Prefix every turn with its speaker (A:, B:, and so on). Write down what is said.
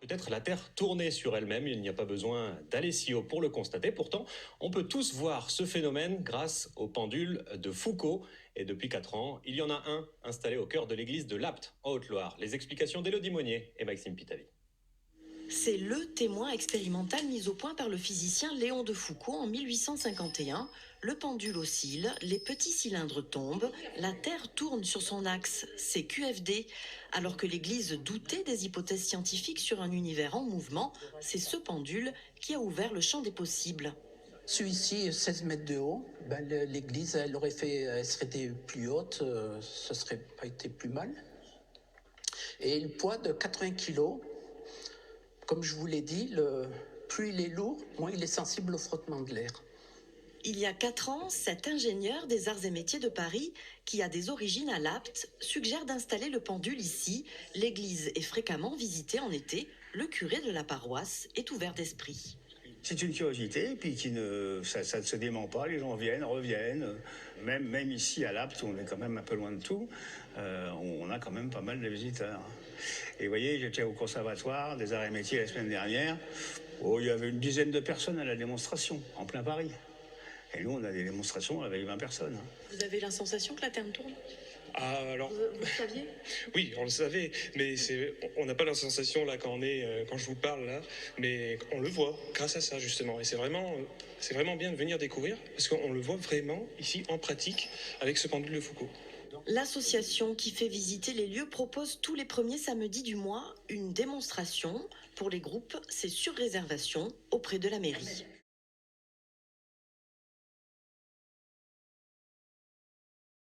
A: peut-être la Terre tourner sur elle-même. Il n'y a pas besoin d'aller si haut pour le constater. Pourtant, on peut tous voir ce phénomène grâce au pendule de Foucault. Et depuis 4 ans, il y en a un installé au cœur de l'église de Lapte, en Haute-Loire. Les explications d'Élodie Monnier et Maxime Pitali.
B: C'est le témoin expérimental mis au point par le physicien Léon de Foucault en 1851. Le pendule oscille, les petits cylindres tombent, la Terre tourne sur son axe, c'est QFD. Alors que l'Église doutait des hypothèses scientifiques sur un univers en mouvement, c'est ce pendule qui a ouvert le champ des possibles.
C: Celui-ci, 16 mètres de haut, l'église, elle serait été plus haute, ça serait pas été plus mal. Et le poids de 80 kilos, comme je vous l'ai dit, plus il est lourd, moins il est sensible au frottement de l'air.
B: Il y a 4 ans, cet ingénieur des arts et métiers de Paris, qui a des origines à Lapte, suggère d'installer le pendule ici. L'église est fréquemment visitée en été. Le curé de la paroisse est ouvert d'esprit.
D: C'est une curiosité, puis ça ne se dément pas, les gens viennent, reviennent. Même ici à Lapte, où on est quand même un peu loin de tout, on a quand même pas mal de visiteurs. Et vous voyez, j'étais au conservatoire des arts et métiers la semaine dernière. Il y avait une dizaine de personnes à la démonstration, en plein Paris. Et nous, on a des démonstrations avec 20 personnes.
B: Vous avez la sensation que la Terre tourne ?
E: Alors,
B: vous le saviez ?
E: Oui, on le savait, mais on n'a pas la sensation là quand je vous parle là, mais on le voit grâce à ça justement. Et c'est vraiment bien de venir découvrir parce qu'on le voit vraiment ici en pratique avec ce pendule de Foucault.
B: L'association qui fait visiter les lieux propose tous les premiers samedis du mois une démonstration. Pour les groupes, c'est sur réservation auprès de la mairie.